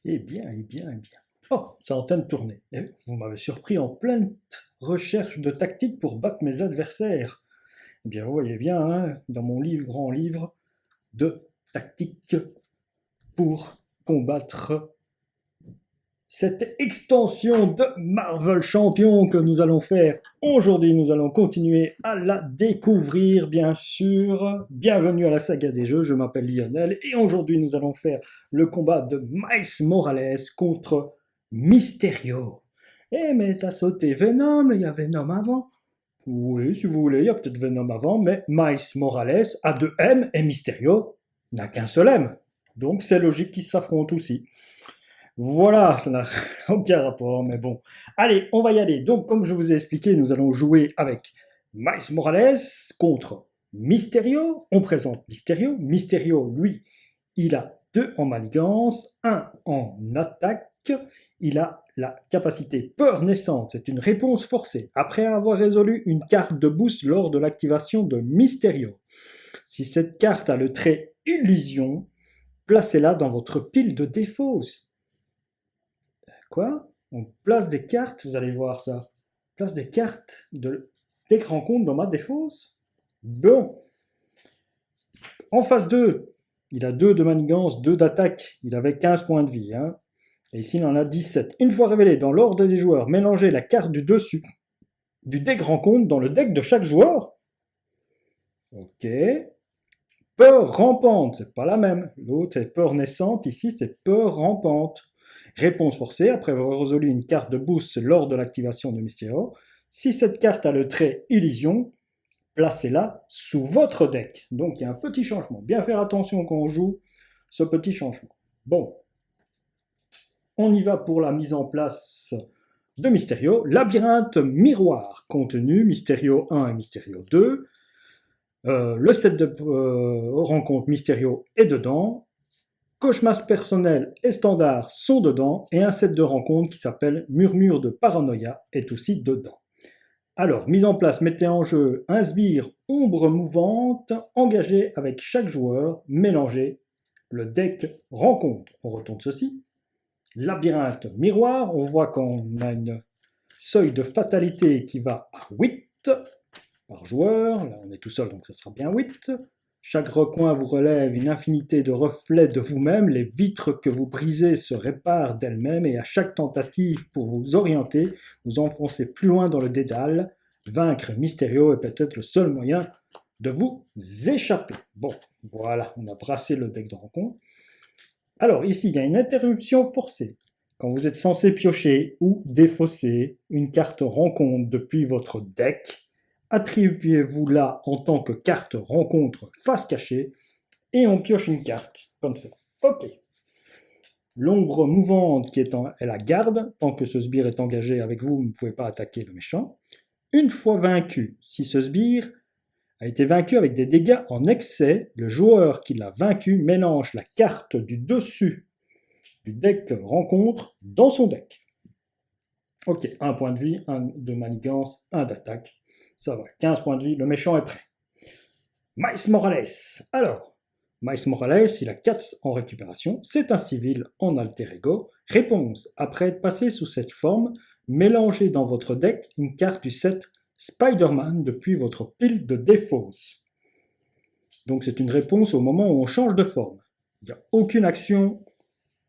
Eh bien, eh bien, eh bien. Oh, c'est en train de tourner. Eh, vous m'avez surpris en pleine recherche de tactiques pour battre mes adversaires. Eh bien, vous voyez bien, hein, dans mon livre, grand livre de tactiques pour combattre cette extension de Marvel Champion que nous allons faire aujourd'hui. Nous allons continuer à la découvrir, bien sûr. Bienvenue à la saga des jeux, je m'appelle Lionel et aujourd'hui nous allons faire le combat de Miles Morales contre Mysterio. Eh mais t'as sauté Venom, il y a Venom avant. Oui, si vous voulez, il y a peut-être Venom avant, mais Miles Morales a deux M et Mysterio n'a qu'un seul M. Donc c'est logique qu'ils s'affrontent aussi. Voilà, ça n'a aucun rapport, mais bon. Allez, on va y aller. Donc, comme je vous ai expliqué, nous allons jouer avec Miles Morales contre Mysterio. On présente Mysterio. Mysterio, lui, il a 2 en manigance, 1 en attaque. Il a la capacité peur naissante, c'est une réponse forcée, après avoir résolu une carte de boost lors de l'activation de Mysterio. Si cette carte a le trait illusion, placez-la dans votre pile de défauts. Quoi? On place des cartes, vous allez voir ça. On place des cartes de deck rencontre dans ma défausse. Bon. En phase 2, il a 2 de manigance, 2 d'attaque. Il avait 15 points de vie. Hein. Et ici, il en a 17. Une fois révélé dans l'ordre des joueurs, mélangez la carte du dessus du deck rencontre dans le deck de chaque joueur. Ok. Peur rampante, c'est pas la même. L'autre est peur naissante, ici c'est peur rampante. Réponse forcée, après avoir résolu une carte de boost lors de l'activation de Mysterio. Si cette carte a le trait Illusion, placez-la sous votre deck. Donc il y a un petit changement. Bien faire attention quand on joue ce petit changement. Bon, on y va pour la mise en place de Mysterio. Labyrinthe miroir, contenu Mysterio 1 et Mysterio 2. Le set de rencontre Mysterio est dedans. Cauchemar personnel et standard sont dedans, et un set de rencontres qui s'appelle Murmure de Paranoïa est aussi dedans. Alors, mise en place, mettez en jeu un sbire ombre mouvante, engagé avec chaque joueur, mélangez le deck rencontre. On retourne ceci. Labyrinthe miroir, on voit qu'on a une seuil de fatalité qui va à 8 par joueur. Là, on est tout seul, donc ça sera bien 8. Chaque recoin vous relève une infinité de reflets de vous-même. Les vitres que vous brisez se réparent d'elles-mêmes et à chaque tentative pour vous orienter, vous enfoncez plus loin dans le dédale. Vaincre Mysterio est peut-être le seul moyen de vous échapper. Bon, voilà, on a brassé le deck de rencontre. Alors ici, il y a une interruption forcée. Quand vous êtes censé piocher ou défausser une carte rencontre depuis votre deck, attribuez-vous-la en tant que carte rencontre face cachée et on pioche une carte, comme ça. Ok. L'ombre mouvante qui est la garde, tant que ce sbire est engagé avec vous, vous ne pouvez pas attaquer le méchant. Une fois vaincu, si ce sbire a été vaincu avec des dégâts en excès, le joueur qui l'a vaincu mélange la carte du dessus du deck rencontre dans son deck. Ok, 1 point de vie, 1 de manigance, 1 d'attaque. Ça va, 15 points de vie, le méchant est prêt. Miles Morales. Alors, Miles Morales, il a 4 en récupération, c'est un civil en alter ego. Réponse, après être passé sous cette forme, mélangez dans votre deck une carte du set Spider-Man depuis votre pile de défausse. Donc c'est une réponse au moment où on change de forme. Il n'y a aucune action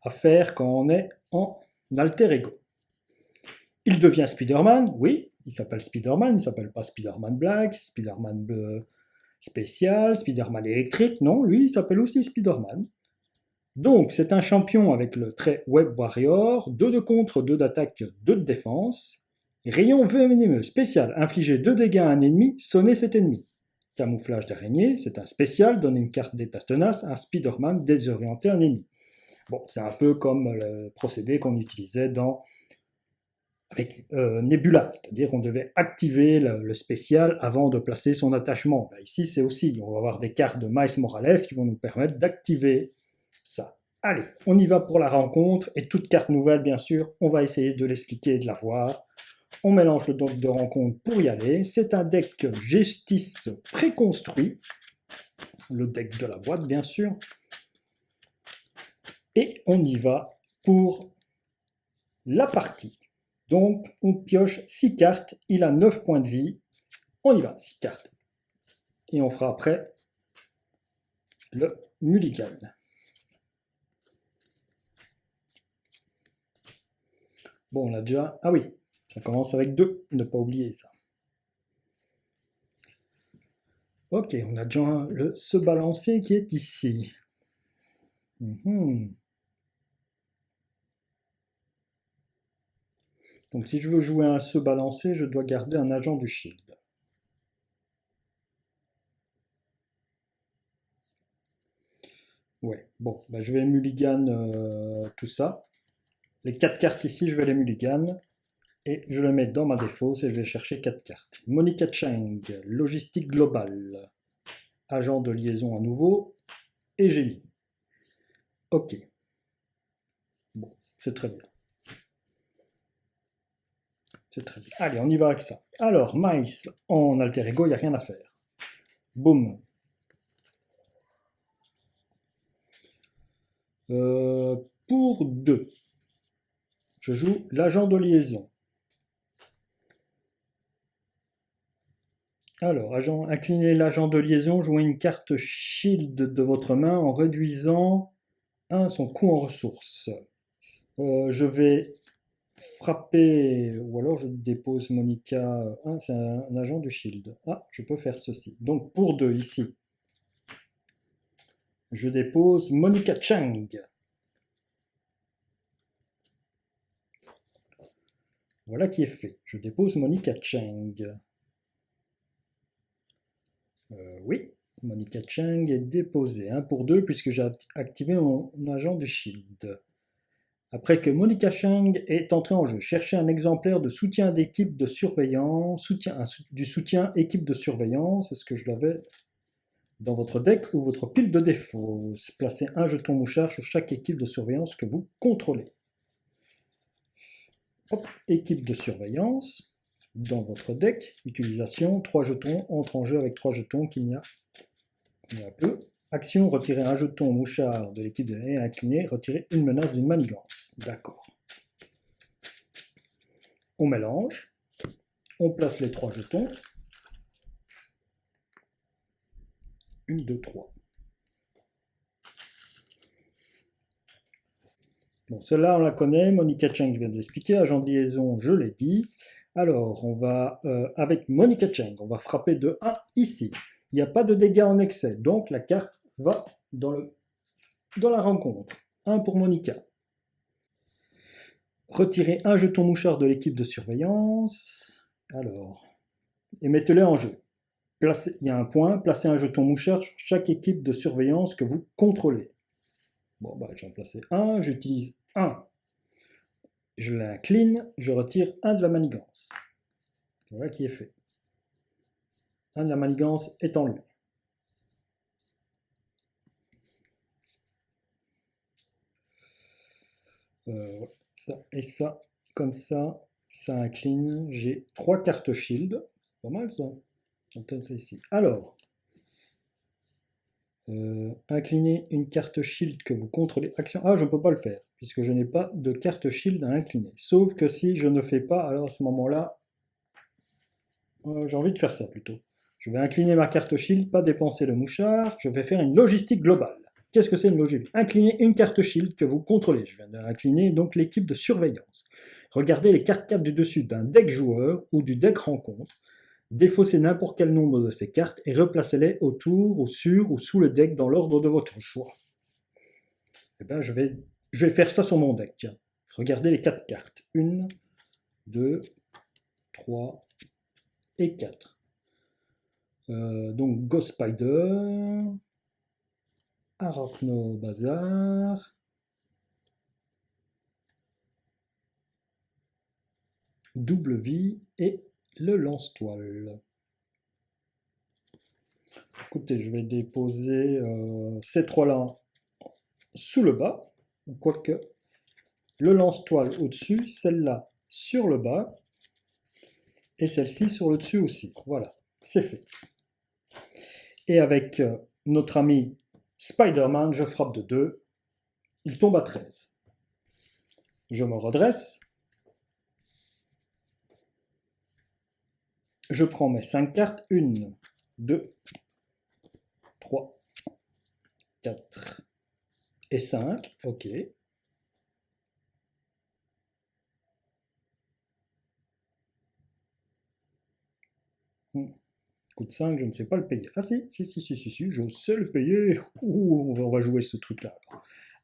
à faire quand on est en alter ego. Il devient Spider-Man, oui, il s'appelle Spider-Man, il ne s'appelle pas Spider-Man Black, Spider-Man spécial, Spider-Man électrique, non, lui il s'appelle aussi Spider-Man. Donc c'est un champion avec le trait Web Warrior, 2 de contre, 2 d'attaque, 2 de défense. Rayon venimeux spécial, infliger 2 dégâts à un ennemi, sonner cet ennemi. Camouflage d'araignée, c'est un spécial, donner une carte d'état tenace à un Spider-Man désorienter un ennemi. Bon, c'est un peu comme le procédé qu'on utilisait avec Nebula, c'est-à-dire qu'on devait activer le spécial avant de placer son attachement. Là, ici, c'est aussi, on va avoir des cartes de Miles Morales qui vont nous permettre d'activer ça. Allez, on y va pour la rencontre, et toute carte nouvelle, bien sûr, on va essayer de l'expliquer et de la voir. On mélange le deck de rencontre pour y aller. C'est un deck Justice préconstruit, le deck de la boîte, bien sûr. Et on y va pour la partie. Donc, on pioche 6 cartes. Il a 9 points de vie. On y va, 6 cartes. Et on fera après le mulligan. Bon, on a déjà... Ah oui, ça commence avec 2. Ne pas oublier ça. Ok, on a déjà le se balancer qui est ici. Donc si je veux jouer un se balancer, je dois garder un agent du shield. Ouais, bon, bah, je vais mulligan tout ça. Les 4 cartes ici, je vais les mulligan. Et je le mets dans ma défausse et je vais chercher 4 cartes. Monica Chang, logistique globale. Agent de liaison à nouveau. Et génie. Ok. Bon, c'est très bien. C'est très bien. Allez, on y va avec ça. Alors, Mice en alter ego, il n'y a rien à faire. Boum. Pour 2, je joue l'agent de liaison. Alors, inclinez l'agent de liaison, jouez une carte shield de votre main en réduisant son coût en ressources. Je vais frapper, ou alors je dépose Monica. C'est un agent du shield. Ah, je peux faire ceci. Donc pour 2 ici, je dépose Monica Chang. Voilà qui est fait. Je dépose Monica Chang. Oui, Monica Chang est déposée. 1 pour 2 puisque j'ai activé mon agent du shield. Après que Monica Chang est entrée en jeu, cherchez un exemplaire de soutien d'équipe de surveillance, du soutien équipe de surveillance, est-ce que je l'avais dans votre deck ou votre pile de défauts. Placez un jeton mouchard sur chaque équipe de surveillance que vous contrôlez. Hop, équipe de surveillance, dans votre deck, utilisation, 3 jetons, entre en jeu avec 3 jetons qu'il y a peu. Action, retirer un jeton mouchard de l'équipe de et incliné, retirer une menace d'une manigance. D'accord. On mélange, on place les 3 jetons. 1, 2, 3. Bon, celle-là, on la connaît. Monica Chang, je viens de l'expliquer. Agent de liaison, je l'ai dit. Alors, on va, avec Monica Chang, on va frapper de 1 ici. Il n'y a pas de dégâts en excès, donc la carte va dans la rencontre. 1 pour Monica. Retirez un jeton mouchard de l'équipe de surveillance. Alors, et mettez-le en jeu. Il y a un point, placez un jeton mouchard sur chaque équipe de surveillance que vous contrôlez. Bon, bah, j'en placé un, j'utilise 1. Je l'incline, je retire 1 de la manigance. Voilà qui est fait. 1 de la manigance est enlevé. Ça et ça, comme ça incline. J'ai 3 cartes shield. Pas mal ça. Ici. Alors, incliner une carte shield que vous contrôlez. Action. Ah, je ne peux pas le faire, puisque je n'ai pas de carte shield à incliner. Sauf que si je ne fais pas, alors à ce moment-là, j'ai envie de faire ça plutôt. Je vais incliner ma carte shield, pas dépenser le mouchard. Je vais faire une logistique globale. Qu'est-ce que c'est une logistique? Incliner une carte shield que vous contrôlez. Je viens d'incliner donc l'équipe de surveillance. Regardez les cartes du dessus d'un deck joueur ou du deck rencontre. Défaussez n'importe quel nombre de ces cartes et replacez-les autour, ou sur ou sous le deck dans l'ordre de votre choix. Eh bien, je vais faire ça sur mon deck. Tiens. Regardez les 4 cartes. 1, 2, 3 et 4. Donc Ghost Spider, Arachno Bazar, Double Vie et le lance-toile. Écoutez, je vais déposer ces 3-là sous le bas, quoique le lance-toile au-dessus, celle-là sur le bas, et celle-ci sur le dessus aussi. Voilà, c'est fait. Et avec notre ami Spider-Man, je frappe de 2, il tombe à 13. Je me redresse. Je prends mes 5 cartes. 1, 2, 3, 4 et 5. Ok. Coûte 5, je ne sais pas le payer. Ah si, je sais le payer. Ouh, on va jouer ce truc-là.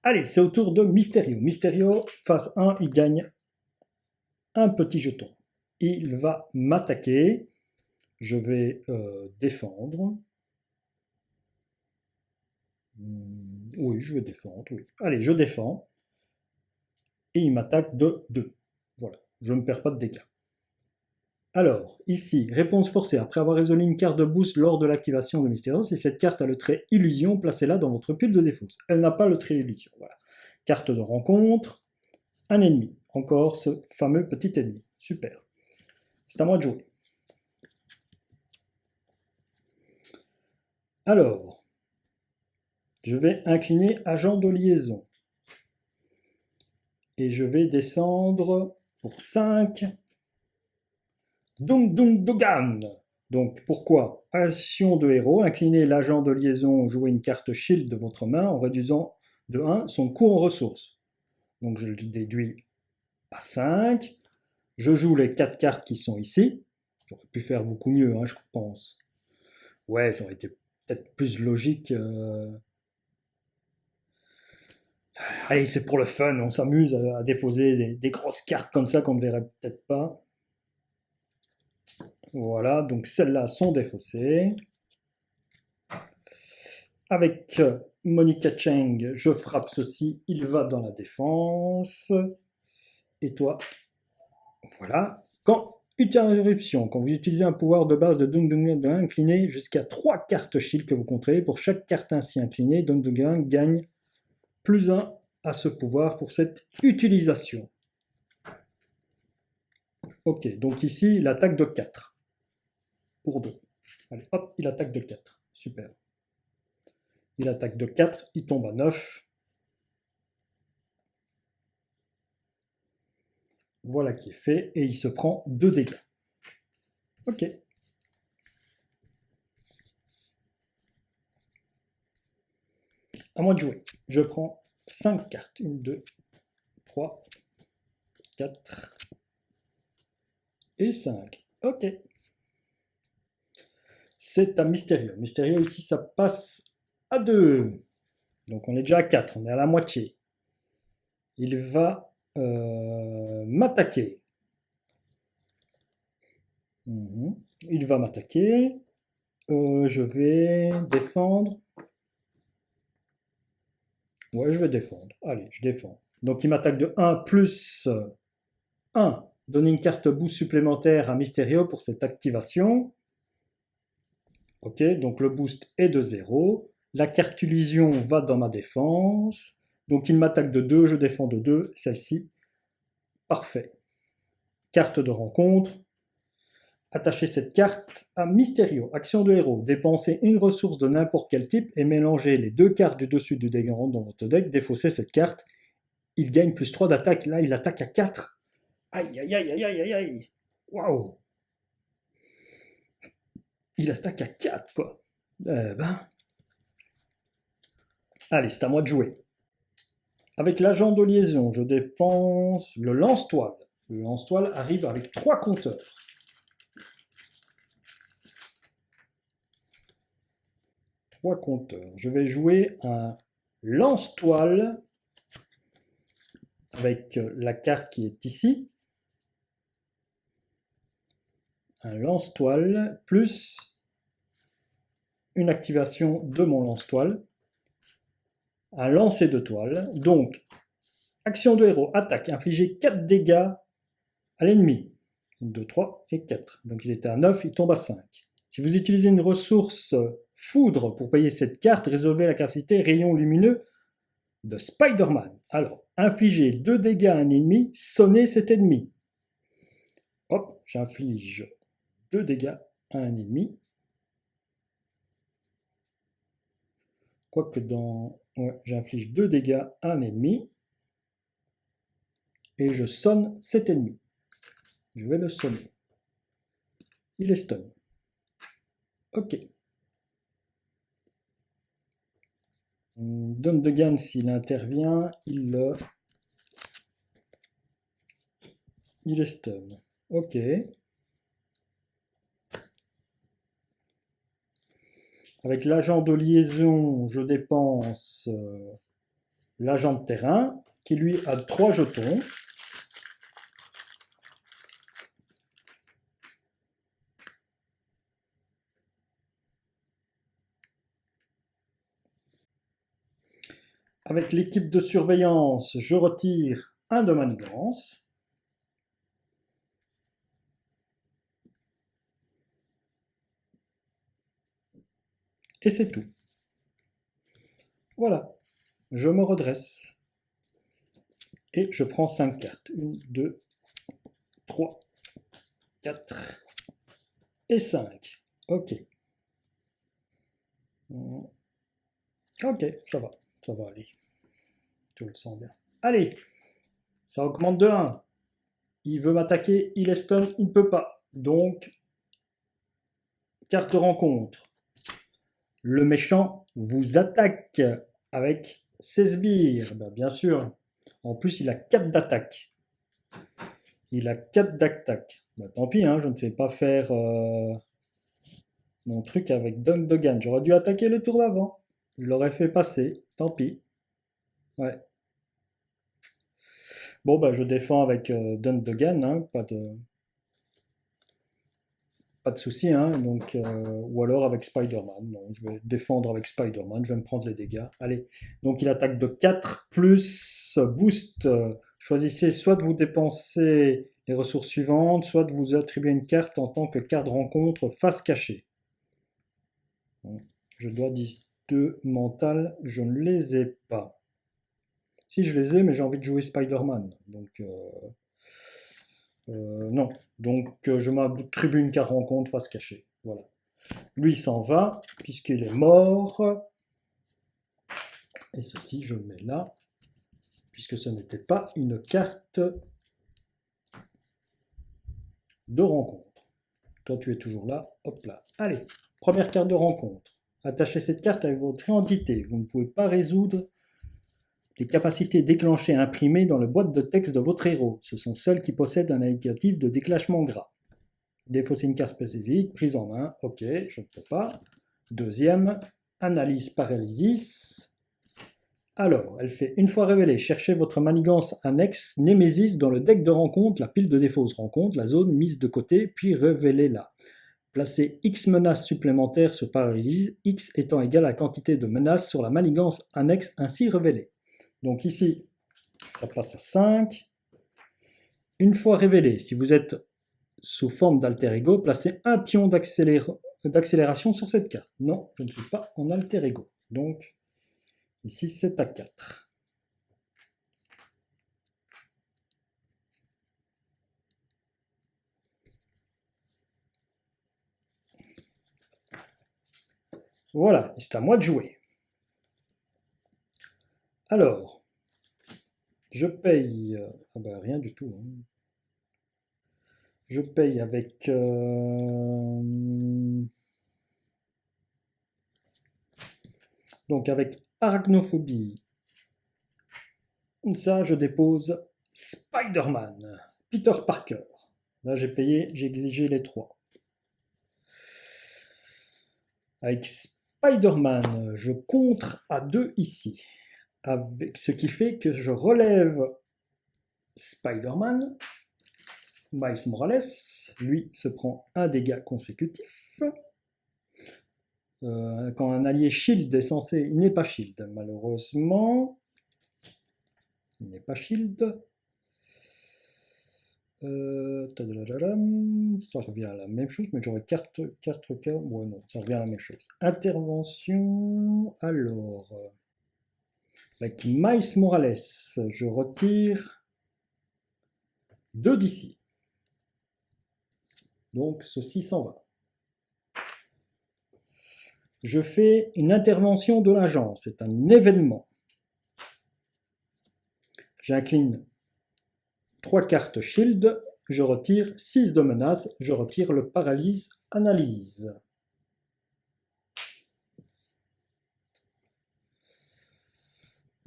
Allez, c'est au tour de Mysterio. Mysterio, phase 1, il gagne un petit jeton. Il va m'attaquer. Je vais défendre. Oui, je vais défendre. Oui. Allez, je défends. Et il m'attaque de 2. Voilà, je ne perds pas de dégâts. Alors, ici, réponse forcée. Après avoir résolu une carte de boost lors de l'activation de Mysterio, si cette carte a le trait Illusion, placez-la dans votre pile de défausse. Elle n'a pas le trait Illusion. Voilà. Carte de rencontre, un ennemi. Encore ce fameux petit ennemi. Super. C'est à moi de jouer. Alors, je vais incliner agent de liaison. Et je vais descendre pour 5. Dung Dung Dogan. Donc pourquoi? Action de héros, inclinez l'agent de liaison, jouez une carte shield de votre main en réduisant de 1 son coût en ressources. Donc je le déduis à 5. Je joue les 4 cartes qui sont ici. J'aurais pu faire beaucoup mieux, hein, je pense. Ouais, ça aurait été peut-être plus logique. Allez, c'est pour le fun, on s'amuse à déposer des grosses cartes comme ça qu'on ne verrait peut-être pas. Voilà, donc celles-là sont défaussées. Avec Monica Cheng, je frappe ceci, il va dans la défense. Et toi, voilà. Quand interruption, quand vous utilisez un pouvoir de base de Dung Dung Dung, inclinez jusqu'à 3 cartes shield que vous contrôlez. Pour chaque carte ainsi inclinée, Dung Dung Dung gagne plus 1 à ce pouvoir pour cette utilisation. Ok, donc ici, il attaque de 4. Pour 2. Allez, hop, il attaque de 4. Super. Il attaque de 4, il tombe à 9. Voilà qui est fait, et il se prend 2 dégâts. Ok. À moi de jouer. Je prends 5 cartes. 1, 2, 3, 4 et 5. Ok. C'est à Mysterio. Mysterio, ici, ça passe à 2. Donc on est déjà à 4, on est à la moitié. Il va m'attaquer. Il va m'attaquer. Je vais défendre. Ouais, je vais défendre. Allez, je défends. Donc il m'attaque de 1 plus 1. Donner une carte boost supplémentaire à Mysterio pour cette activation. Ok, donc le boost est de 0. La carte illusion va dans ma défense. Donc il m'attaque de 2, je défends de 2. Celle-ci, parfait. Carte de rencontre. Attachez cette carte à Mysterio. Action de héros. Dépensez une ressource de n'importe quel type et mélangez les 2 cartes du dessus du dégât dans votre deck. Défaussez cette carte. Il gagne plus 3 d'attaque. Là, il attaque à 4. Aïe, aïe, aïe, aïe, aïe, aïe. Waouh. Il attaque à 4, quoi. Allez, c'est à moi de jouer. Avec l'agent de liaison, je dépense le lance-toile. Le lance-toile arrive avec 3 compteurs. 3 compteurs. Je vais jouer un lance-toile avec la carte qui est ici. Un lance-toile plus une activation de mon lance-toile. Un lancer de toile. Donc, action de héros, attaque, infliger 4 dégâts à l'ennemi. 1, 2, 3 et 4. Donc il était à 9, il tombe à 5. Si vous utilisez une ressource foudre pour payer cette carte, résolvez la capacité rayon lumineux de Spider-Man. Alors, infligez 2 dégâts à un ennemi, sonnez cet ennemi. Hop, j'inflige 2 dégâts à un ennemi. Quoique dans... Ouais, j'inflige 2 dégâts à un ennemi. et je sonne cet ennemi. Je vais le sonner. Il est stun. Ok. Dundogan, s'il intervient, il est stun. Ok. Avec l'agent de liaison, je dépense l'agent de terrain, qui lui a 3 jetons. Avec l'équipe de surveillance, je retire un de manigance. Et c'est tout. Voilà. Je me redresse. Et je prends 5 cartes. 1, 2, 3, 4 et 5. Ok. Ok, ça va. Ça va aller. Je le sens bien. Allez. Ça augmente de 1. Il veut m'attaquer, il est stun, il ne peut pas. Donc, carte de rencontre. Le méchant vous attaque avec ses sbires. Ben, bien sûr. En plus, il a 4 d'attaque. Il a 4 d'attaque. Ben, tant pis, hein, je ne sais pas faire mon truc avec Dundogan. J'aurais dû attaquer le tour d'avant. Je l'aurais fait passer. Tant pis. Ouais. Bon, ben, je défends avec Dundogan. Hein, pas de souci, hein, donc, ou alors avec Spider-Man. Donc, je vais défendre avec Spider-Man, je vais me prendre les dégâts. Allez, donc il attaque de 4 plus boost. Choisissez soit de vous dépenser les ressources suivantes, soit de vous attribuer une carte en tant que carte rencontre face cachée. Bon, je dois dire 2 mentales, je ne les ai pas. Si, je les ai, mais j'ai envie de jouer Spider-Man. Donc, non. Donc, je m'attribue une carte rencontre face cachée. Voilà. Lui s'en va, puisqu'il est mort. Et ceci, je le mets là, puisque ce n'était pas une carte de rencontre. Toi, tu es toujours là. Hop là. Allez, première carte de rencontre. Attachez cette carte avec votre identité. Vous ne pouvez pas résoudre les capacités déclenchées et imprimées dans la boîte de texte de votre héros. Ce sont celles qui possèdent un indicatif de déclenchement gras. Défausser une carte spécifique, prise en main. Ok, je ne peux pas. Deuxième, analyse paralysis. Alors, elle fait une fois révélée, cherchez votre manigance annexe Némésis dans le deck de rencontre, la pile de défausse rencontre, la zone mise de côté, puis révélez-la. Placez X menaces supplémentaires sur paralyse, X étant égal à la quantité de menaces sur la manigance annexe ainsi révélée. Donc ici, ça passe à 5. Une fois révélé, si vous êtes sous forme d'alter ego, placez un pion d'accélération sur cette carte. Non, je ne suis pas en alter ego. Donc, ici, c'est à 4. Voilà, c'est à moi de jouer. Alors, je paye... ah ben, rien du tout. Hein. Je paye avec... donc avec arachnophobie. Ça, je dépose Spider-Man. Peter Parker. Là, j'ai payé, j'ai exigé les 3. Avec Spider-Man, je contre à 2 ici. Avec ce qui fait que je relève Spider-Man. Miles Morales, lui, se prend un dégât consécutif. Quand un allié shield est censé... Il n'est pas shield, malheureusement. Il n'est pas shield. Ça revient à la même chose, mais j'aurais carte. Ouais, non, ça revient à la même chose. Intervention. Alors. Avec Miles Morales, je retire 2 d'ici. Donc ceci s'en va. Je fais une intervention de l'agence, c'est un événement. J'incline 3 cartes shield, je retire 6 de menace, je retire le paralyse analyse.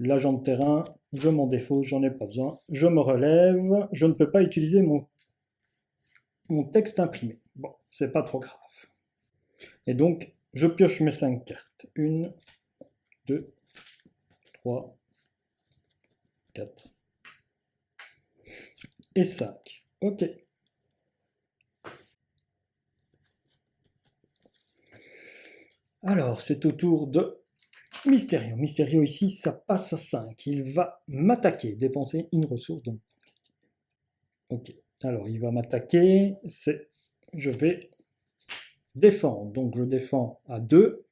L'agent de terrain, je m'en défausse, j'en ai pas besoin. Je me relève, je ne peux pas utiliser mon texte imprimé. Bon, c'est pas trop grave. Et donc, je pioche mes 5 cartes. 1, 2, 3, 4 et 5. Ok. Alors, c'est au tour de Mysterio. Mysterio ici, ça passe à 5. Il va m'attaquer, dépenser une ressource. Donc... Ok. Alors, il va m'attaquer. Je vais défendre. Donc, je défends à 2.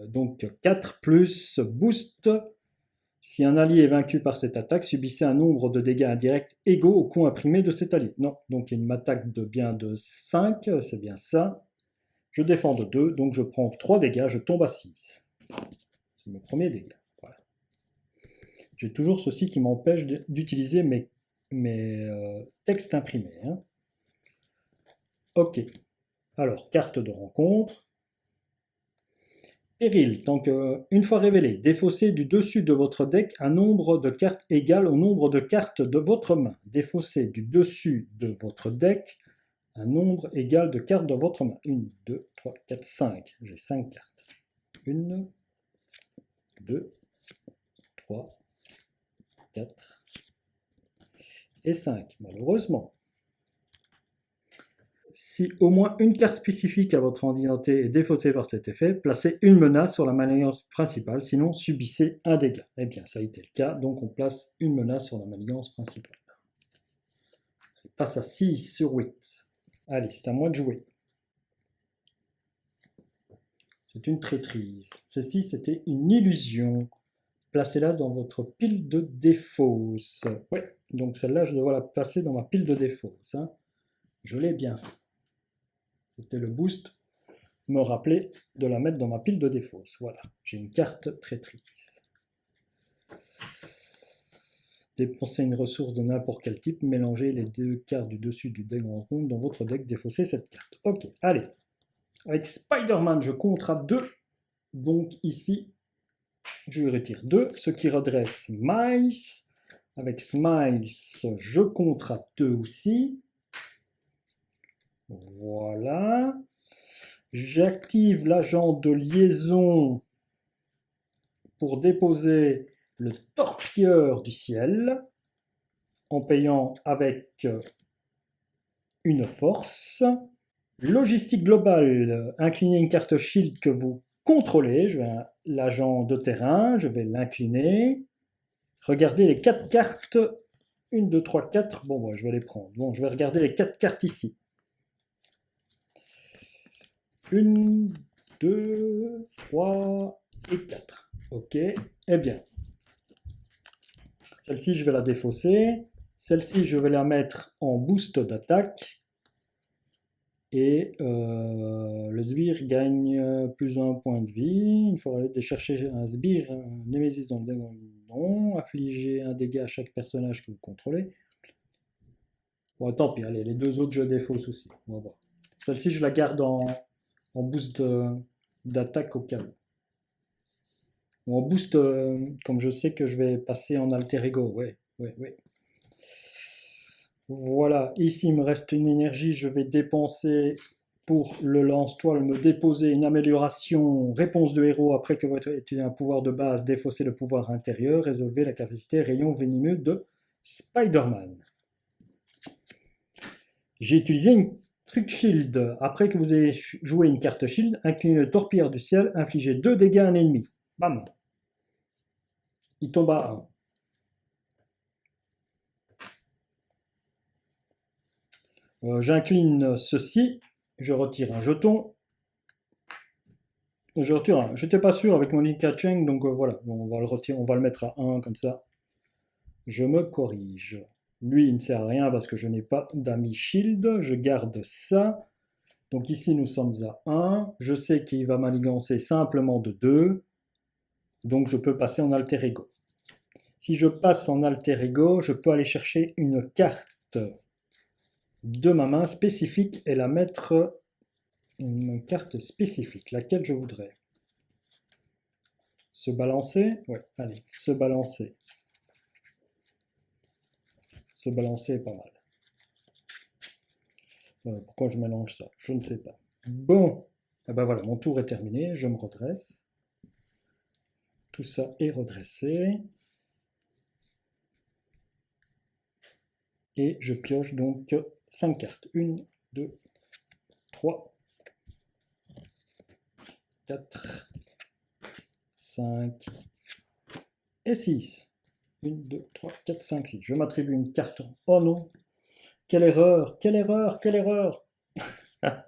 Donc, 4 plus boost. Si un allié est vaincu par cette attaque, subissez un nombre de dégâts indirects égaux au coût imprimé de cet allié. Non. Donc, il m'attaque de bien de 5. C'est bien ça. Je défends de 2, donc je prends 3 dégâts, je tombe à 6. C'est mes premiers dégâts. Voilà. J'ai toujours ceci qui m'empêche d'utiliser mes textes imprimés. Hein. Ok. Alors, carte de rencontre. Péril, tant qu'une fois révélé, défaussez du dessus de votre deck un nombre de cartes égal au nombre de cartes de votre main. Défaussez du dessus de votre deck un nombre égal de cartes de votre main. 1, 2, 3, 4, 5. J'ai 5 cartes. 1, 2, 3, 4 et 5. Malheureusement, si au moins une carte spécifique à votre identité est défaussée par cet effet, placez une menace sur la manigance principale, sinon subissez un dégât. Eh bien, ça a été le cas, donc on place une menace sur la manigance principale. Elle passe à 6 sur 8. Allez, c'est à moi de jouer. C'est une traîtrise. Ceci, c'était une illusion. Placez-la dans votre pile de défausse. Ouais, donc celle-là, je devrais la placer dans ma pile de défausse. Hein. Je l'ai bien fait. C'était le boost. Me rappeler de la mettre dans ma pile de défausse. Voilà, j'ai une carte traîtrise. Dépensez une ressource de n'importe quel type, mélangez les 2 cartes du dessus du deck en compte dans votre deck, défaussez cette carte. Ok, allez. Avec Spider-Man, je compte à 2. Donc ici, je retire 2, ce qui redresse Miles. Avec Smiles, je compte à 2 aussi. Voilà. J'active l'agent de liaison pour déposer le torpilleur du ciel en payant avec une force. Logistique globale, incliner une carte shield que vous contrôlez. Je vais l'agent de terrain, je vais l'incliner. Regardez les 4 cartes. 1, 2, 3, 4. Bon, moi, je vais les prendre. Bon, je vais regarder les 4 cartes ici. 1, 2, 3 et 4. Ok. Eh bien, celle-ci, je vais la défausser. Celle-ci, je vais la mettre en boost d'attaque. Et le sbire gagne plus 1 point de vie. Il faudra aller chercher un sbire, un némésis dans le nom. Affliger un dégât à chaque personnage que vous contrôlez. Bon, tant pis, allez, les 2 autres, je défausse aussi. On va voir. Celle-ci, je la garde en boost d'attaque au cas où. Ou en boost, comme je sais que je vais passer en alter ego. Ouais. Voilà, ici il me reste une énergie, je vais dépenser pour le lance-toile, me déposer une amélioration, réponse de héros après que vous avez utilisé un pouvoir de base, défausser le pouvoir intérieur, résolver la capacité rayon venimeux de Spider-Man. J'ai utilisé une truc shield. Après que vous ayez joué une carte shield, inclinez le torpilleur du ciel, infligez 2 dégâts à un ennemi. Bam! Il tombe à 1. J'incline ceci, je retire un jeton. Je retire un. J'étais pas sûr avec mon Inca Chain, donc voilà, on va le retirer, on va le mettre à 1 comme ça. Je me corrige. Lui, il ne sert à rien parce que je n'ai pas d'ami shield. Je garde ça. Donc ici, nous sommes à 1. Je sais qu'il va manigancer simplement de 2. Donc je peux passer en alter ego. Si je passe en alter ego, je peux aller chercher une carte de ma main spécifique et la mettre une carte spécifique, laquelle je voudrais. Se balancer? Ouais, allez, se balancer. Se balancer est pas mal. Pourquoi je mélange ça? Je ne sais pas. Bon, eh ben voilà, mon tour est terminé, je me redresse. Tout ça est redressé. Et je pioche donc 5 cartes. 1, 2, 3, 4, 5 et 6. 1, 2, 3, 4, 5, 6. Je m'attribue une carte. Oh non! Quelle erreur! Quelle erreur! Quelle erreur! Ah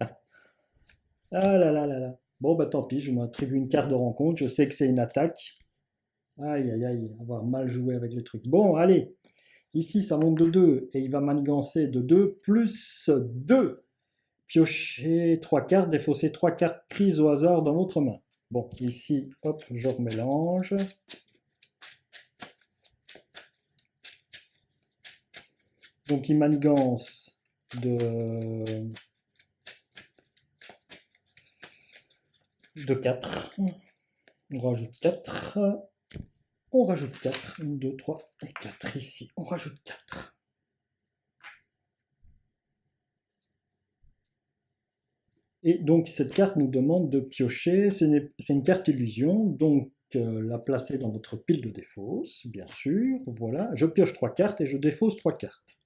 là là là là. Bon, bah tant pis, je m'attribue une carte de rencontre. Je sais que c'est une attaque. Aïe aïe aïe, avoir mal joué avec le truc. Bon, allez. Ici, ça monte de 2 et il va manigancer de 2 plus 2. Piocher 3 cartes, défausser 3 cartes prises au hasard dans votre main. Bon, ici, hop, je remélange. Donc il manigance de 4. On rajoute 4. On rajoute 4. 1, 2, 3 et 4 ici. On rajoute 4. Et donc cette carte nous demande de piocher. C'est une carte illusion. Donc la placer dans votre pile de défausse, bien sûr. Voilà. Je pioche 3 cartes et je défausse 3 cartes.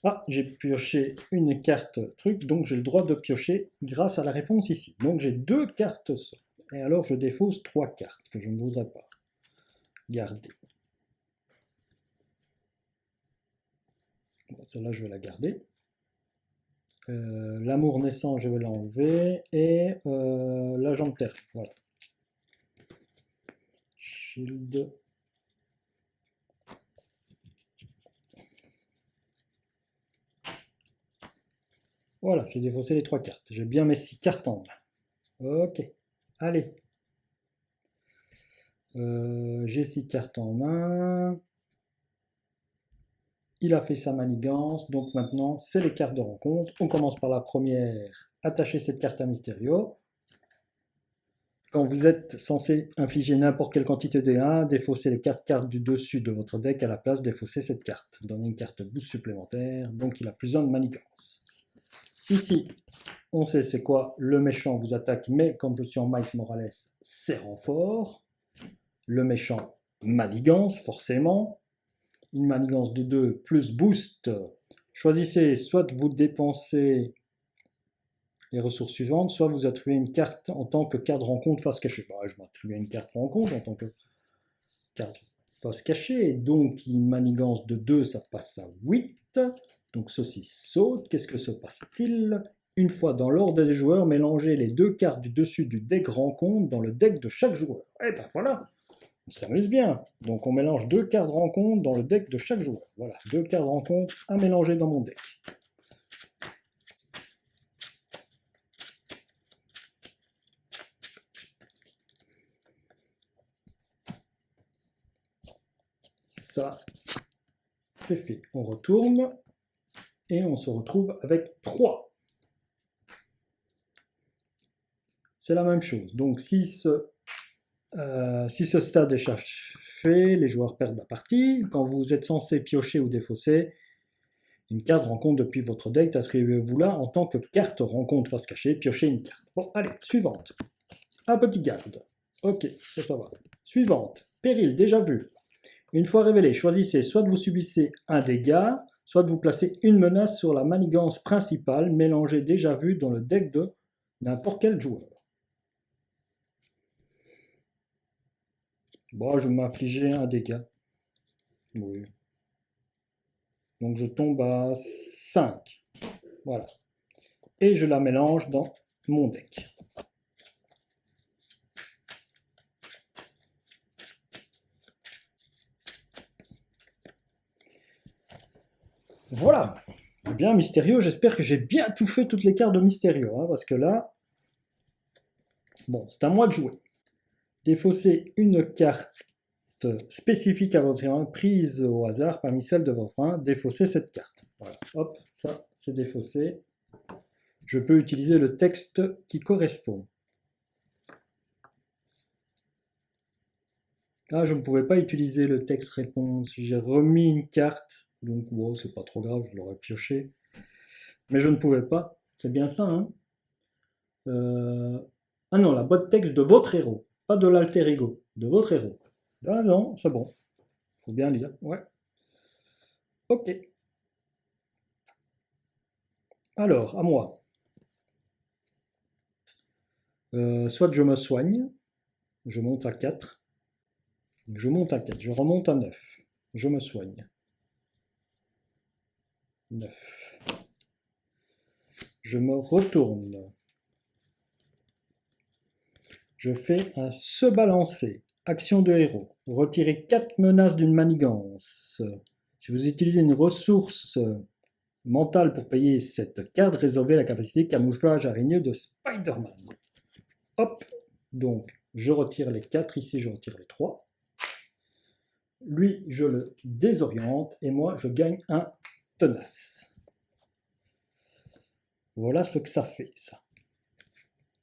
Ah, j'ai pioché une carte truc, donc j'ai le droit de piocher grâce à la réponse ici. Donc j'ai 2 cartes seules. Et alors je défausse 3 cartes que je ne voudrais pas garder. Bon, celle-là je vais la garder. L'amour naissant je vais l'enlever. Et l'agent de terre, voilà. Shield. Voilà, j'ai défaussé les 3 cartes. J'ai bien mes 6 cartes en main. Ok, allez. J'ai 6 cartes en main. Il a fait sa manigance, donc maintenant c'est les cartes de rencontre. On commence par la première, attacher cette carte à Mysterio. Quand vous êtes censé infliger n'importe quelle quantité de 1, défausser les 4 cartes du dessus de votre deck à la place, défausser cette carte. Donner une carte boost supplémentaire, donc il a plus 1 de manigance. Ici, on sait c'est quoi, le méchant vous attaque, mais comme je suis en Miles Morales, c'est renfort. Le méchant manigance, forcément. Une manigance de 2 plus boost. Choisissez, soit vous dépensez les ressources suivantes, soit vous attribuez une carte en tant que carte rencontre face cachée. Bah, je m'attribue une carte rencontre en tant que carte face cachée. Donc, une manigance de 2, ça passe à 8. Donc, ceci saute. Qu'est-ce que se passe-t-il? Une fois dans l'ordre des joueurs, mélangez les 2 cartes du dessus du deck rencontre dans le deck de chaque joueur. Et ben voilà, on s'amuse bien. Donc on mélange 2 cartes rencontre dans le deck de chaque joueur. Voilà, 2 cartes rencontre à mélanger dans mon deck. Ça, c'est fait. On retourne et on se retrouve avec 3. C'est la même chose. Donc si ce stade est fait, les joueurs perdent la partie. Quand vous êtes censé piocher ou défausser une carte rencontre depuis votre deck, attribuez-vous-la en tant que carte rencontre face cachée, piochez une carte. Bon, allez, suivante. Un petit garde. Ok, ça va. Suivante. Péril, déjà vu. Une fois révélé, choisissez soit de vous subissez un dégât, soit de vous placez une menace sur la manigance principale, mélangée déjà vue dans le deck de n'importe quel joueur. Bon, je vais m'infliger un dégât. Oui. Donc je tombe à 5. Voilà. Et je la mélange dans mon deck. Voilà. Eh bien, Mysterio, j'espère que j'ai bien tout fait toutes les cartes de Mysterio, hein, parce que là, bon, c'est à moi de jouer. Défausser une carte carte spécifique à votre main, prise au hasard parmi celles de votre main, défaussez cette carte. Voilà, hop, ça c'est défaussé. Je peux utiliser le texte qui correspond. Ah, je ne pouvais pas utiliser le texte réponse. J'ai remis une carte, donc bon, c'est pas trop grave, je l'aurais pioché. Mais je ne pouvais pas. C'est bien ça, hein? Ah non, la boîte texte de votre héros, pas de l'alter ego, de votre héros. Ah non, c'est bon. Faut bien lire. Ouais. Ok. Alors, à moi. Soit je me soigne, je monte à 4. Je monte à 4, je remonte à 9. Je me soigne. 9. Je me retourne. Je fais un se balancer. Action de héros. Retirez 4 menaces d'une manigance. Si vous utilisez une ressource mentale pour payer cette carte, résolvez la capacité camouflage araignée de Spider-Man. Hop. Donc, je retire les 4. Ici, je retire les 3. Lui, je le désoriente. Et moi, je gagne un tenace. Voilà ce que ça fait, ça.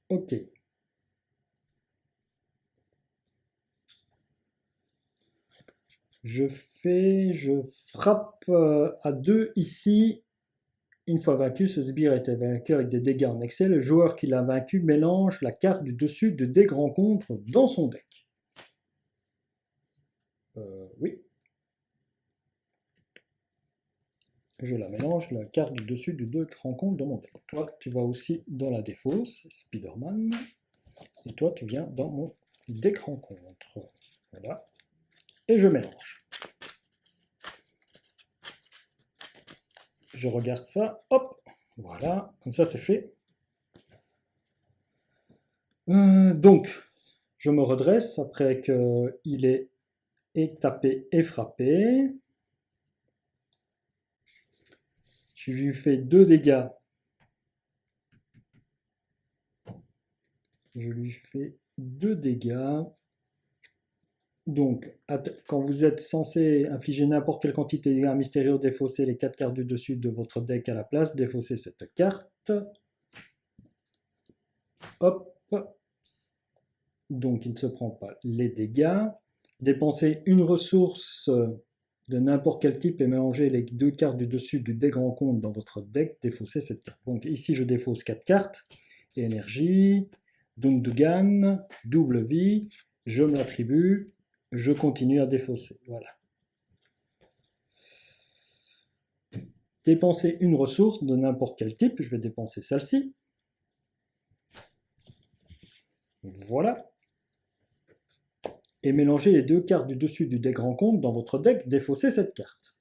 Ok. Je frappe à 2 ici. Une fois vaincu, ce sbire a été vaincu avec des dégâts en excès. Le joueur qui l'a vaincu mélange la carte du dessus de dés rencontre dans son deck. Oui. Je la mélange, la carte du dessus du deck rencontre dans mon deck. Toi, tu vas aussi dans la défausse, Spider-Man. Et toi, tu viens dans mon deck rencontre. Voilà. Et je mélange. Je regarde ça. Hop. Voilà. Comme ça, c'est fait. Donc, je me redresse après qu'il ait tapé et frappé. Je lui fais 2 dégâts. Je lui fais 2 dégâts. Donc, quand vous êtes censé infliger n'importe quelle quantité de dégâts mystérieux, défaussez les 4 cartes du dessus de votre deck à la place. Défaussez cette carte. Hop. Donc, il ne se prend pas les dégâts. Dépensez une ressource de n'importe quel type et mélangez les 2 cartes du dessus du deck rencontre dans votre deck. Défaussez cette carte. Donc, ici, je défausse 4 cartes. Énergie, Dundugan, double vie, je me l'attribue, je continue à défausser. Voilà. Dépenser une ressource de n'importe quel type, je vais dépenser celle-ci. Voilà. Et mélanger les 2 cartes du dessus du deck rencontre dans votre deck, défausser cette carte.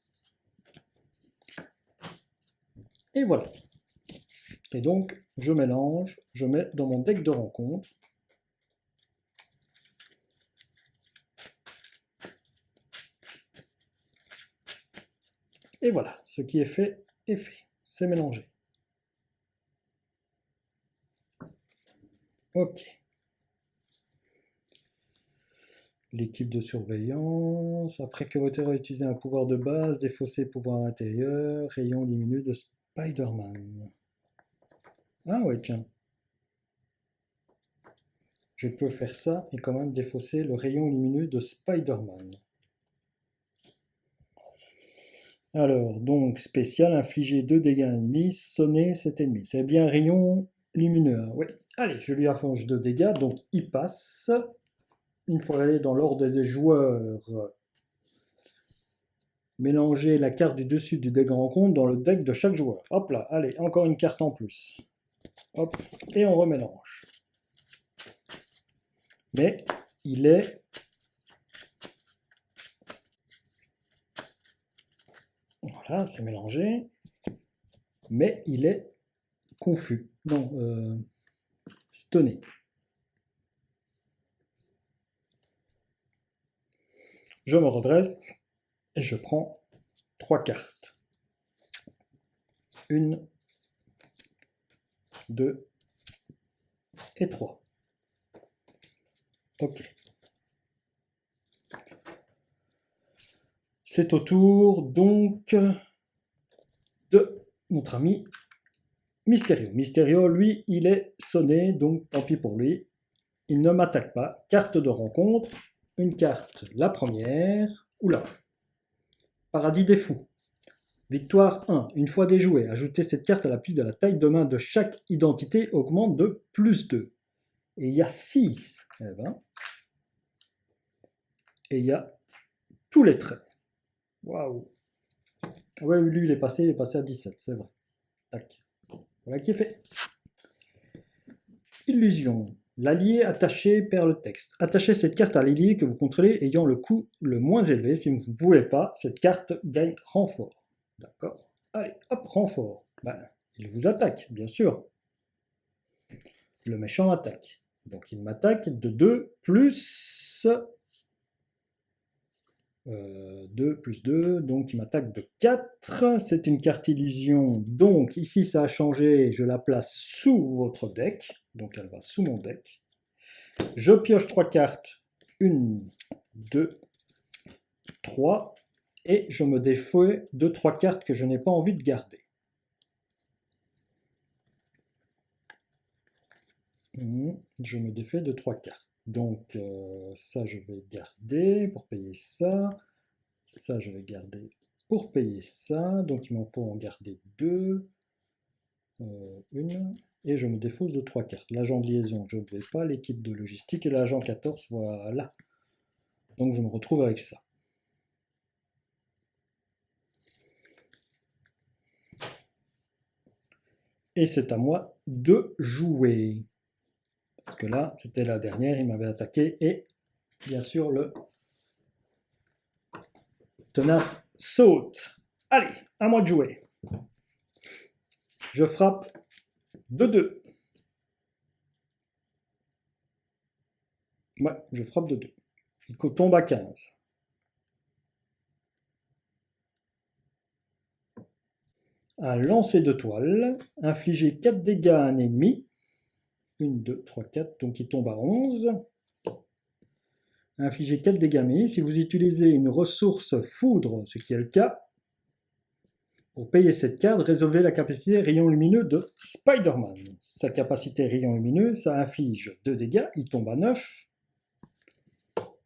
Et voilà. Et donc, je mélange, je mets dans mon deck de rencontre. Et voilà, ce qui est fait est fait. C'est mélangé. Ok. L'équipe de surveillance. Après que votre héros ait utilisé un pouvoir de base, défausser pouvoir intérieur, rayon lumineux de Spider-Man. Ah ouais, tiens. Je peux faire ça et quand même défausser le rayon lumineux de Spider-Man. Alors, donc, spécial, infliger 2 dégâts ennemis, sonner cet ennemi. C'est bien rayon lumineux, hein, oui. Allez, je lui inflige 2 dégâts, donc il passe. Une fois allé dans l'ordre des joueurs, mélanger la carte du dessus du deck en rencontre dans le deck de chaque joueur. Hop là, allez, encore une carte en plus. Hop, et on remélange. Mais il est... Voilà, c'est mélangé. Mais il est confus. Non, stonné. Je me redresse et je prends 3 cartes. 1, 2 et 3. Ok. C'est au tour donc de notre ami Mysterio. Mysterio, lui, il est sonné, donc tant pis pour lui. Il ne m'attaque pas. Carte de rencontre. Une carte, la première. Oula. Paradis des fous. Victoire 1. Une fois déjouée, ajoutez cette carte à la pile de la taille de main de chaque identité augmente de +2. Et il y a 6. Eh ben. Et il y a tous les traits. Waouh. Ah ouais, lui, il est passé à 17, c'est vrai. Tac. Voilà qui est fait. Illusion. L'allié attaché perd le texte. Attachez cette carte à l'allié que vous contrôlez ayant le coût le moins élevé. Si vous ne pouvez pas, cette carte gagne renfort. D'accord. Allez, hop, renfort. Ben, il vous attaque, bien sûr. Le méchant attaque. Donc il m'attaque de 2 plus 2 plus 2, donc il m'attaque de 4. C'est une carte illusion. Donc ici ça a changé, je la place sous votre deck. Donc elle va sous mon deck. Je pioche 3 cartes. 1, 2, 3. Et je me défais de 3 cartes que je n'ai pas envie de garder. Je me défais de 3 cartes. Donc ça je vais garder pour payer ça. Ça je vais garder pour payer ça. Donc il m'en faut en garder 2. Une. Et je me défausse de 3 cartes. L'agent de liaison, je ne vais pas. L'équipe de logistique et l'agent 14, voilà. Donc je me retrouve avec ça. Et c'est à moi de jouer. Parce que là, c'était la dernière, il m'avait attaqué. Et bien sûr, le tenace saute. Allez, à moi de jouer. Je frappe de 2. Ouais, je frappe de 2. Il tombe à 15. Un lancer de toile. Infliger 4 dégâts à un ennemi. 1, 2, 3, 4. Donc il tombe à 11. Infliger 4 dégâts. Mais si vous utilisez une ressource foudre, ce qui est le cas, pour payer cette carte, résolvez la capacité rayon lumineux de Spider-Man. Sa capacité rayon lumineux, ça inflige 2 dégâts, il tombe à 9.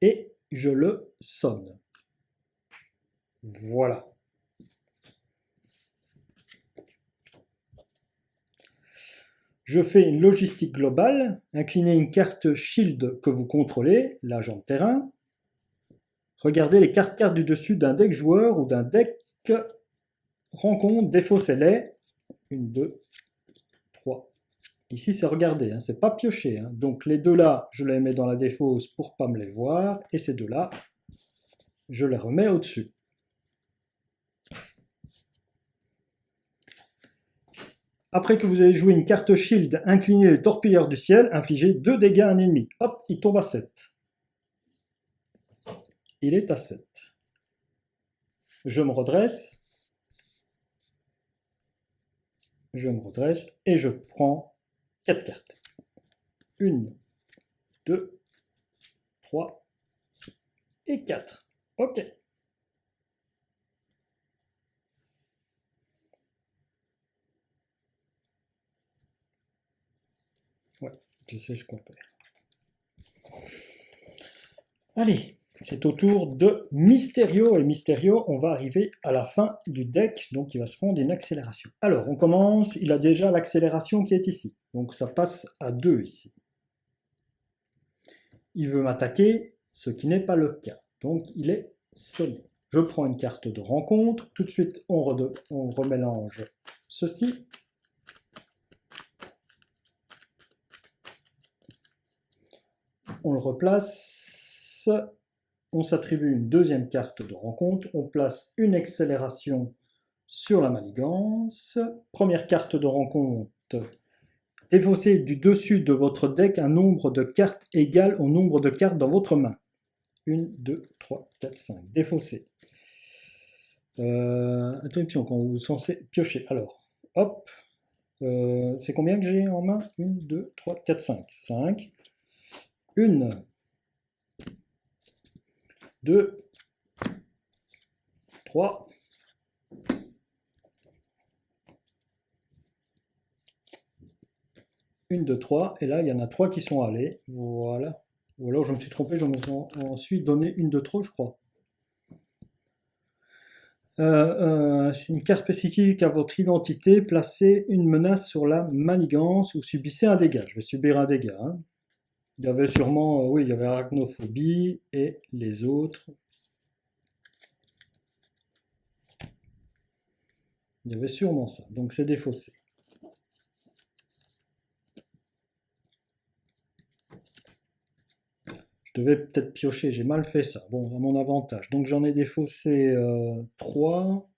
Et je le sonne. Voilà. Je fais une logistique globale. Inclinez une carte shield que vous contrôlez, l'agent de terrain. Regardez les cartes du dessus d'un deck joueur ou d'un deck rencontre, défaussez-les. 1, 2, 3. Ici, c'est regarder, hein, c'est pas piocher. Hein. Donc les deux là, je les mets dans la défausse pour pas me les voir. Et ces deux là, je les remets au-dessus. Après que vous avez joué une carte shield, inclinez le torpilleur du ciel, infligez 2 dégâts à un ennemi. Hop, il tombe à 7. Il est à 7. Je me redresse. Je me redresse et je prends 4 cartes. 1, 2, 3 et 4. Ok. Ouais, je sais ce qu'on fait. Allez, c'est au tour de Mysterio. Et Mysterio, on va arriver à la fin du deck, donc il va se prendre une accélération. Alors, on commence, il a déjà l'accélération qui est ici. Donc ça passe à 2 ici. Il veut m'attaquer, ce qui n'est pas le cas. Donc il est sonné. Je prends une carte de rencontre. Tout de suite, on remélange ceci. On le replace. On s'attribue une deuxième carte de rencontre. On place une accélération sur la manigance. Première carte de rencontre. Défaussez du dessus de votre deck un nombre de cartes égal au nombre de cartes dans votre main. 1, 2, 3, 4, 5. Défaussez. Attention, quand vous censez piocher. Alors, hop. C'est combien que j'ai en main? 1, 2, 3, 4, 5. 5. 1, 2, 3. Une, deux, 3. Et là, il y en a 3 qui sont allés. Voilà. Ou alors je me suis trompé, je m'en suis donné une de trop, je crois. C'est une carte spécifique à votre identité. Placez une menace sur la manigance ou subissez un dégât. Je vais subir un dégât. Hein. Il y avait sûrement, oui, il y avait arachnophobie et les autres. Il y avait sûrement ça. Donc c'est défaussé. Je devais peut-être piocher, j'ai mal fait ça. Bon, à mon avantage. Donc j'en ai défaussé 3.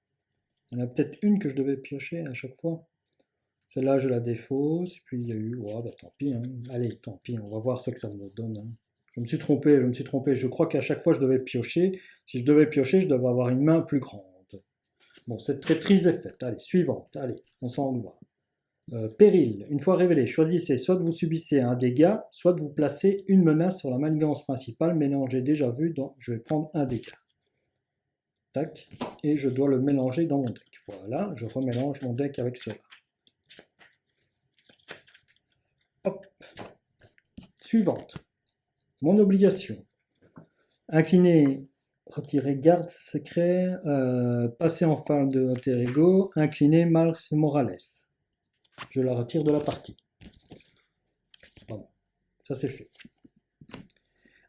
Il y en a peut-être une que je devais piocher à chaque fois. Celle-là, je la défausse. Puis il y a eu. Oh, bah tant pis. Hein. Allez, tant pis. On va voir ce que ça me donne. Hein. Je me suis trompé, je me suis trompé. Je crois qu'à chaque fois, je devais piocher. Si je devais piocher, je devais avoir une main plus grande. Bon, cette traîtrise est faite. Allez, suivante. Allez, on s'en va. Péril. Une fois révélé, choisissez soit vous subissez un dégât, soit vous placez une menace sur la manigance principale. Mélangez déjà vu. Donc, je vais prendre un dégât. Tac. Et je dois le mélanger dans mon deck. Voilà, je remélange mon deck avec cela. Hop. Suivante. Mon obligation. Incliner, retirer garde secret, passer en fin de alter ego, incliner Miles Morales. Je la retire de la partie. Bon, ça c'est fait.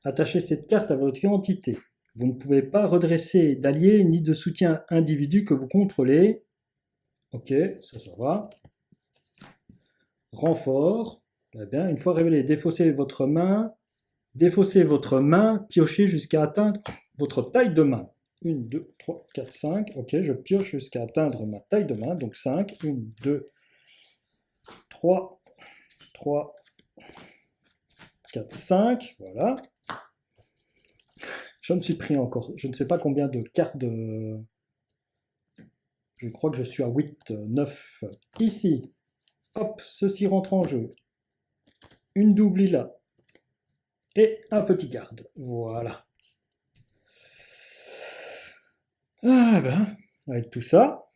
Attachez cette carte à votre identité. Vous ne pouvez pas redresser d'alliés ni de soutien individu que vous contrôlez. Ok, ça va. Renfort. Très bien. Une fois révélé, défaussez votre main. Défaussez votre main, piochez jusqu'à atteindre votre taille de main. 1, 2, 3, 4, 5. Ok, je pioche jusqu'à atteindre ma taille de main. Donc 5. 1, 2, 3, 3, 4, 5. Voilà. Je me suis pris encore. Je ne sais pas combien de cartes de... Je crois que je suis à 8, 9. Ici. Hop, ceci rentre en jeu. Une double là. Et un petit garde. Voilà. Ah ben, avec tout ça,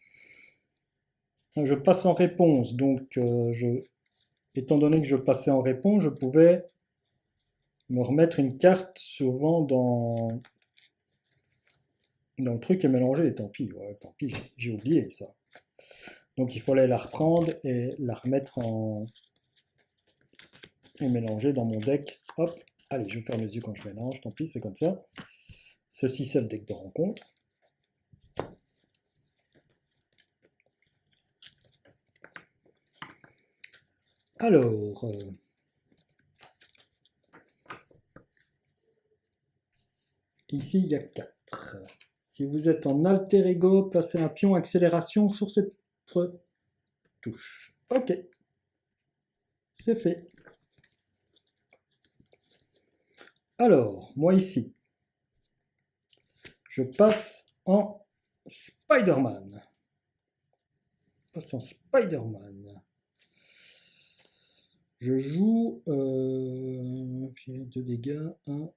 je passe en réponse. Donc, étant donné que je passais en réponse, je pouvais me remettre une carte souvent dans le truc et mélanger. Et tant pis, ouais, tant pis, j'ai oublié ça. Donc, il fallait la reprendre et la remettre en... et mélanger dans mon deck. Hop, allez, je vais faire mes yeux quand je mélange. Tant pis, c'est comme ça. Ceci, c'est le deck de rencontre. Alors, ici, il y a 4. Si vous êtes en alter ego, placez un pion accélération sur cette touche. Ok, c'est fait. Alors, moi ici, je passe en Spider-Man. Je passe en Spider-Man. Je joue 2 dégâts, 1.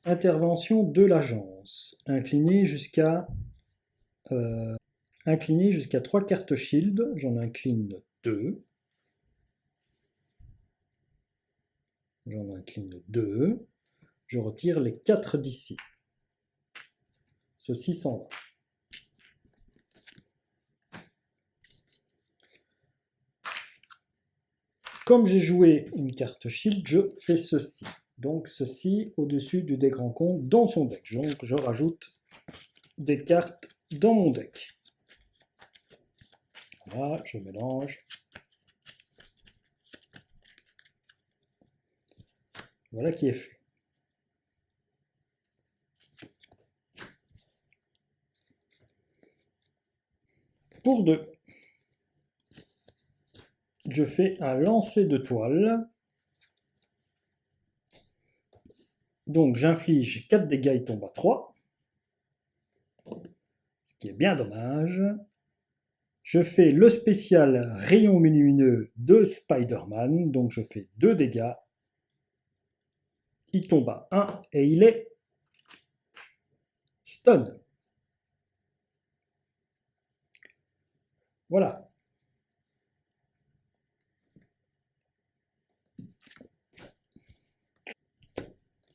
Intervention de l'agence. Incliné jusqu'à 3 cartes shield. J'en incline 2. J'en incline 2. Je retire les 4 d'ici. Ceci s'en va. Comme j'ai joué une carte shield, je fais ceci. Donc ceci au-dessus du deck rencontre dans son deck. Donc je rajoute des cartes dans mon deck. Voilà, je mélange. Voilà qui est fait. Pour 2, je fais un lancer de toile. Donc j'inflige 4 dégâts, il tombe à 3. Ce qui est bien dommage. Je fais le spécial rayon lumineux de Spider-Man. Donc je fais 2 dégâts. il tombe à 1 et il est stun. Voilà.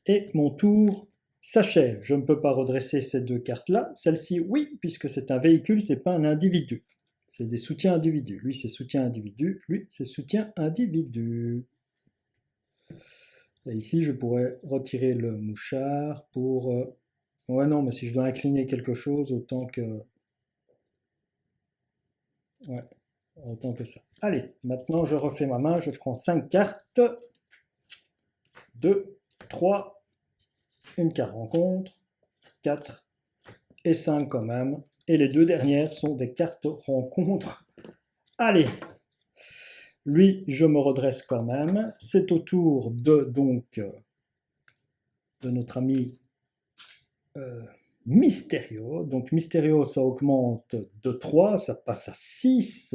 Et mon tour s'achève. Je ne peux pas redresser ces deux cartes-là. Celle-ci, oui, puisque c'est un véhicule, c'est pas un individu. C'est des soutiens individus. Lui, c'est soutien individu. Lui, c'est soutien individu. Et ici, je pourrais retirer le mouchard pour... Ouais, non, mais si je dois incliner quelque chose, autant que... Ouais, autant que ça. Allez, maintenant, je refais ma main. Je prends 5 cartes. 2, 3, une carte rencontre, 4 et 5 quand même. Et les deux dernières sont des cartes rencontre. Allez, lui, je me redresse quand même. C'est au tour de notre ami Mysterio. Donc Mysterio, ça augmente de 3, ça passe à 6.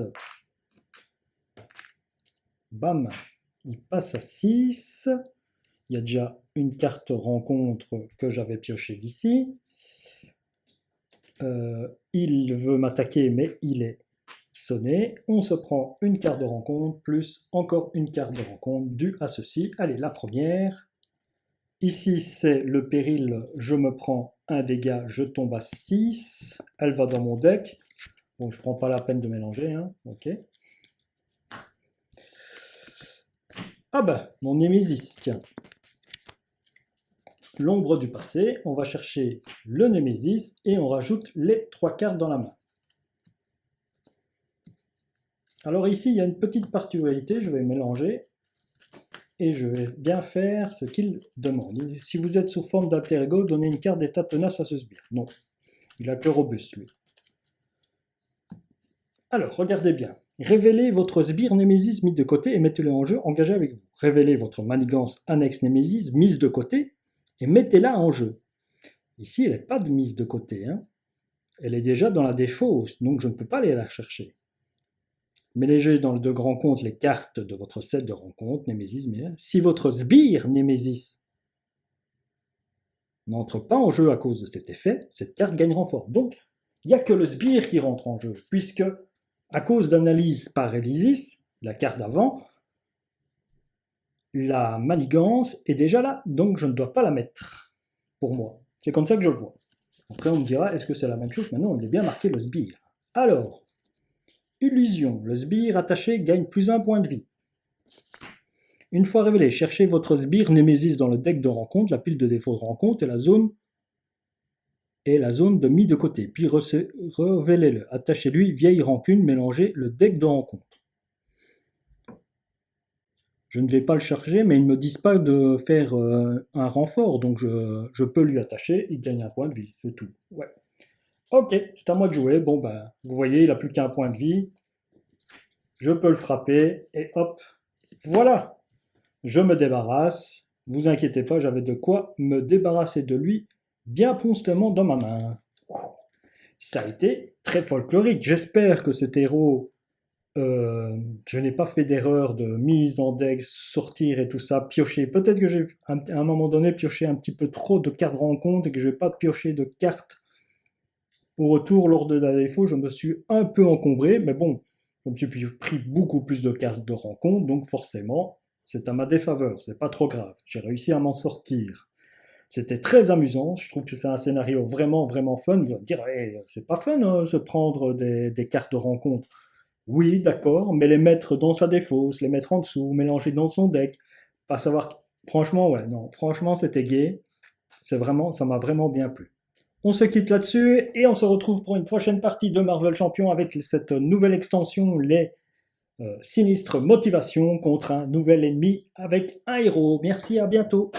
Bam, il passe à 6. Il y a déjà une carte rencontre que j'avais piochée d'ici. Il veut m'attaquer, mais il est sonné. On se prend une carte de rencontre, plus encore une carte de rencontre due à ceci. Allez, la première. Ici, c'est le péril. Je me prends un dégât, je tombe à 6. Elle va dans mon deck. Bon, je ne prends pas la peine de mélanger. Hein. Ok. Ah ben, mon Némésis, tiens. L'ombre du passé, on va chercher le Némésis et on rajoute les 3 cartes dans la main. Alors ici, il y a une petite particularité, je vais mélanger et je vais bien faire ce qu'il demande. Si vous êtes sous forme d'alter ego, donnez une carte d'état tenace à ce sbire. Non, il a que robuste lui. Alors, regardez bien. Révélez votre sbire Némésis mis de côté et mettez-le en jeu, engagé avec vous. Révélez votre manigance annexe Némésis mise de côté et mettez-la en jeu. Ici, elle n'est pas de mise de côté. Hein. Elle est déjà dans la défausse, donc je ne peux pas aller la chercher. Mélangez dans le deck rencontre les cartes de votre set de rencontre, Némésis, mais si votre sbire Némésis n'entre pas en jeu à cause de cet effet, cette carte gagne renfort. Donc, il n'y a que le sbire qui rentre en jeu, puisque, à cause d'analyse par Elysis, la carte d'avant, la manigance est déjà là, donc je ne dois pas la mettre, pour moi. C'est comme ça que je le vois. Après, on me dira, est-ce que c'est la même chose? Maintenant, il est bien marqué le sbire. Alors, illusion. Le sbire attaché gagne plus 1 point de vie. Une fois révélé, cherchez votre sbire Némésis dans le deck de rencontre, la pile de défauts de rencontre et la zone de mis de côté. Puis révélez-le. Attachez-lui vieille rancune, mélangez le deck de rencontre. Je ne vais pas le charger, mais ils ne me disent pas de faire un renfort, donc je peux lui attacher, il gagne 1 point de vie, c'est tout. Ouais. Ok, c'est à moi de jouer. Bon, ben, vous voyez, il n'a plus qu'1 point de vie. Je peux le frapper, et hop, voilà. Je me débarrasse. Vous inquiétez pas, j'avais de quoi me débarrasser de lui bien promptement dans ma main. Ça a été très folklorique. J'espère que cet héros, je n'ai pas fait d'erreur de mise en deck, sortir et tout ça, piocher. Peut-être que j'ai à un moment donné pioché un petit peu trop de cartes rencontre et que je n'ai pas pioché de cartes au retour lors de la défaut. Je me suis un peu encombré, mais bon, je me suis pris beaucoup plus de cartes de rencontre, donc forcément, c'est à ma défaveur, c'est pas trop grave. J'ai réussi à m'en sortir. C'était très amusant, je trouve que c'est un scénario vraiment, vraiment fun. Vous allez me dire, hey, c'est pas fun se prendre des cartes de rencontre. Oui, d'accord, mais les mettre dans sa défausse, les mettre en dessous, mélanger dans son deck, pas savoir... Franchement, ouais, non, franchement, c'était gai. C'est vraiment, ça m'a vraiment bien plu. On se quitte là-dessus et on se retrouve pour une prochaine partie de Marvel Champion avec cette nouvelle extension, les sinistres motivations contre un nouvel ennemi avec un héros. Merci, à bientôt.